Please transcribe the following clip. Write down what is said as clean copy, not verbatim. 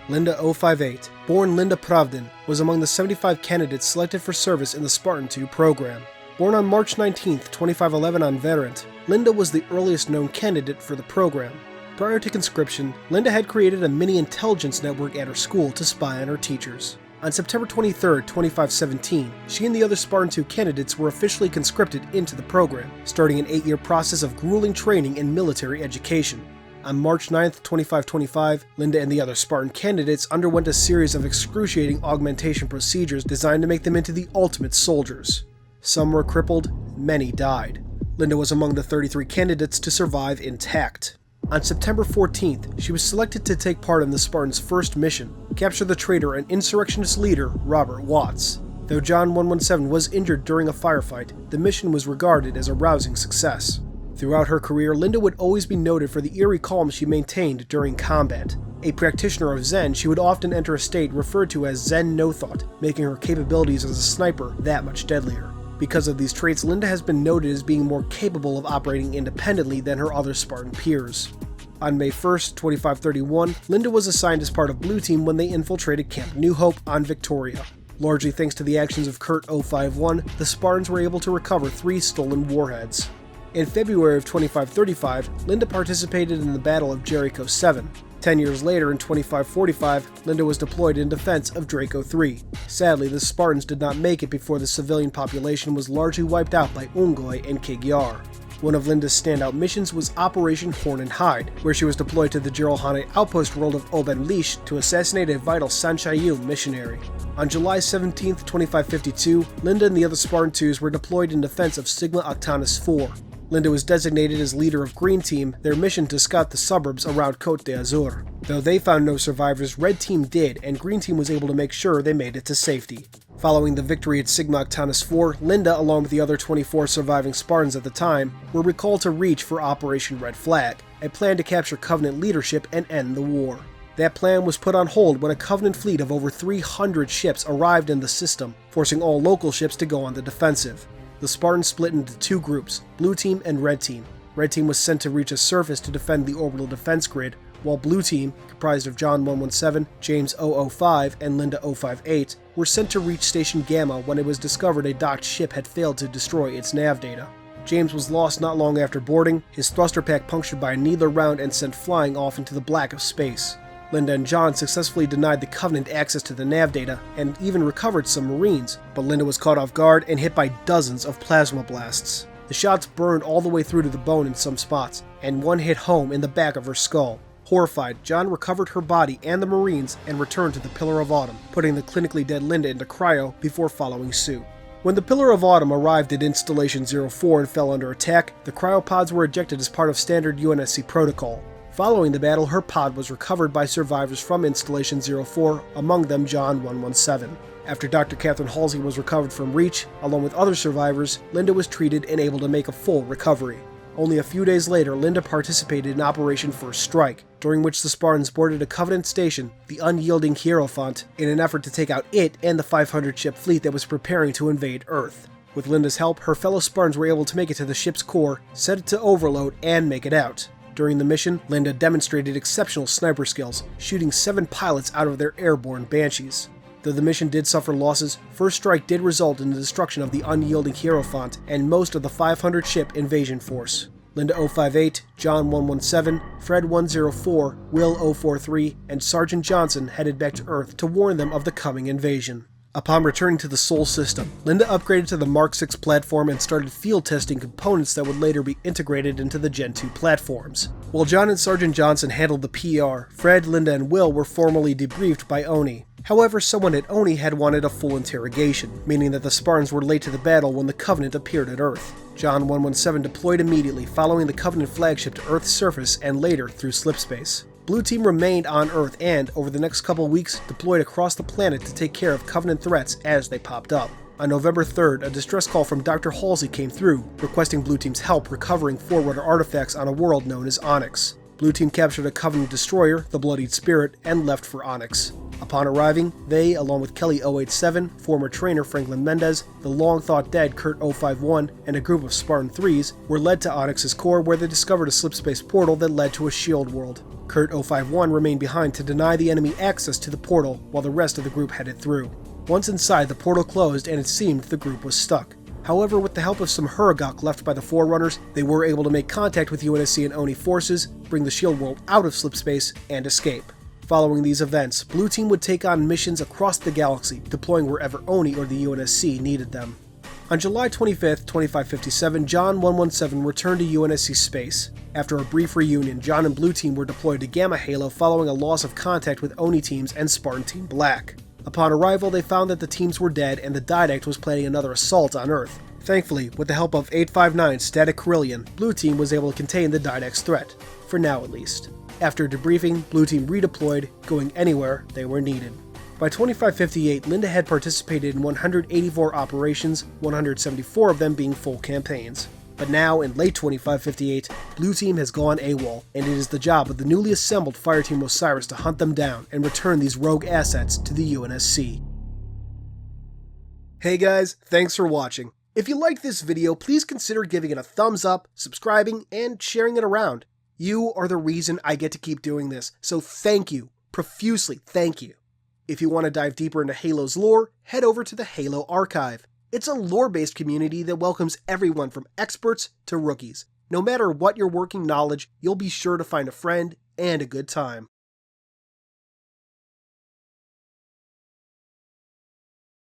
Linda-058, born Linda Pravdin, was among the 75 candidates selected for service in the Spartan 2 program. Born on March 19, 2511 on Verent, Linda was the earliest known candidate for the program. Prior to conscription, Linda had created a mini-intelligence network at her school to spy on her teachers. On September 23, 2517, she and the other Spartan 2 candidates were officially conscripted into the program, starting an 8-year process of grueling training and military education. On March 9, 2525, Linda and the other Spartan candidates underwent a series of excruciating augmentation procedures designed to make them into the ultimate soldiers. Some were crippled, many died. Linda was among the 33 candidates to survive intact. On September 14th, she was selected to take part in the Spartans' first mission, capture the traitor and insurrectionist leader Robert Watts. Though John 117 was injured during a firefight, the mission was regarded as a rousing success. Throughout her career, Linda would always be noted for the eerie calm she maintained during combat. A practitioner of Zen, she would often enter a state referred to as Zen No Thought, making her capabilities as a sniper that much deadlier. Because of these traits, Linda has been noted as being more capable of operating independently than her other Spartan peers. On May 1, 2531, Linda was assigned as part of Blue Team when they infiltrated Camp New Hope on Victoria. Largely thanks to the actions of Kurt 051, the Spartans were able to recover 3 stolen warheads. In February of 2535, Linda participated in the Battle of Jericho 7. 10 years later, in 2545, Linda was deployed in defense of Draco 3. Sadly, the Spartans did not make it before the civilian population was largely wiped out by Ungoi and Kegyar. One of Linda's standout missions was Operation Horn and Hide, where she was deployed to the Gerolhane outpost world of Oben Lish to assassinate a vital Sanchayu missionary. On July 17, 2552, Linda and the other Spartan 2s were deployed in defense of Sigma Octantis 4. Linda was designated as leader of Green Team, their mission to scout the suburbs around Côte d'Azur. Though they found no survivors, Red Team did, and Green Team was able to make sure they made it to safety. Following the victory at Sigma Octantis 4, Linda, along with the other 24 surviving Spartans at the time, were recalled to Reach for Operation Red Flag, a plan to capture Covenant leadership and end the war. That plan was put on hold when a Covenant fleet of over 300 ships arrived in the system, forcing all local ships to go on the defensive. The Spartans split into 2 groups, Blue Team and Red Team. Red Team was sent to reach a surface to defend the orbital defense grid, while Blue Team, comprised of John 117, James 005, and Linda 058, were sent to reach Station Gamma when it was discovered a docked ship had failed to destroy its nav data. James was lost not long after boarding, his thruster pack punctured by a needler round and sent flying off into the black of space. Linda and John successfully denied the Covenant access to the nav data and even recovered some Marines, but Linda was caught off guard and hit by dozens of plasma blasts. The shots burned all the way through to the bone in some spots, and one hit home in the back of her skull. Horrified, John recovered her body and the Marines and returned to the Pillar of Autumn, putting the clinically dead Linda into cryo before following suit. When the Pillar of Autumn arrived at Installation 04 and fell under attack, the cryopods were ejected as part of standard UNSC protocol. Following the battle, her pod was recovered by survivors from Installation 04, among them John 117. After Dr. Catherine Halsey was recovered from Reach, along with other survivors, Linda was treated and able to make a full recovery. Only a few days later, Linda participated in Operation First Strike, during which the Spartans boarded a Covenant station, the Unyielding Hierophant, in an effort to take out it and the 500-ship fleet that was preparing to invade Earth. With Linda's help, her fellow Spartans were able to make it to the ship's core, set it to overload, and make it out. During the mission, Linda demonstrated exceptional sniper skills, shooting 7 pilots out of their airborne Banshees. Though the mission did suffer losses, First Strike did result in the destruction of the Unyielding Hierophant and most of the 500-ship invasion force. Linda 058, John 117, Fred 104, Will 043, and Sergeant Johnson headed back to Earth to warn them of the coming invasion. Upon returning to the Sol system, Linda upgraded to the Mark 6 platform and started field testing components that would later be integrated into the Gen 2 platforms. While John and Sergeant Johnson handled the PR, Fred, Linda, and Will were formally debriefed by Oni. However, someone at Oni had wanted a full interrogation, meaning that the Spartans were late to the battle when the Covenant appeared at Earth. John 117 deployed immediately, following the Covenant flagship to Earth's surface and later through slipspace. Blue Team remained on Earth and, over the next couple weeks, deployed across the planet to take care of Covenant threats as they popped up. On November 3rd, a distress call from Dr. Halsey came through, requesting Blue Team's help recovering Forerunner artifacts on a world known as Onyx. Blue Team captured a Covenant destroyer, the Bloodied Spirit, and left for Onyx. Upon arriving, they, along with Kelly 087, former trainer Franklin Mendez, the long-thought-dead Kurt 051, and a group of Spartan 3s, were led to Onyx's core where they discovered a slipspace portal that led to a shield world. Kurt-051 remained behind to deny the enemy access to the portal while the rest of the group headed through. Once inside, the portal closed and it seemed the group was stuck. However, with the help of some Huragok left by the Forerunners, they were able to make contact with UNSC and Oni forces, bring the Shield World out of slipspace, and escape. Following these events, Blue Team would take on missions across the galaxy, deploying wherever Oni or the UNSC needed them. On July 25, 2557, John 117 returned to UNSC space. After a brief reunion, John and Blue Team were deployed to Gamma Halo following a loss of contact with Oni teams and Spartan Team Black. Upon arrival, they found that the teams were dead and the Didact was planning another assault on Earth. Thankfully, with the help of 859 Static Carillion, Blue Team was able to contain the Didact's threat, for now at least. After debriefing, Blue Team redeployed, going anywhere they were needed. By 2558, Linda had participated in 184 operations, 174 of them being full campaigns. But now, in late 2558, Blue Team has gone AWOL, and it is the job of the newly assembled Fireteam Osiris to hunt them down and return these rogue assets to the UNSC. Hey guys, thanks for watching. If you liked this video, please consider giving it a thumbs up, subscribing, and sharing it around. You are the reason I get to keep doing this, so thank you, profusely thank you. If you want to dive deeper into Halo's lore, head over to the Halo Archive. It's a lore-based community that welcomes everyone from experts to rookies. No matter what your working knowledge, you'll be sure to find a friend and a good time.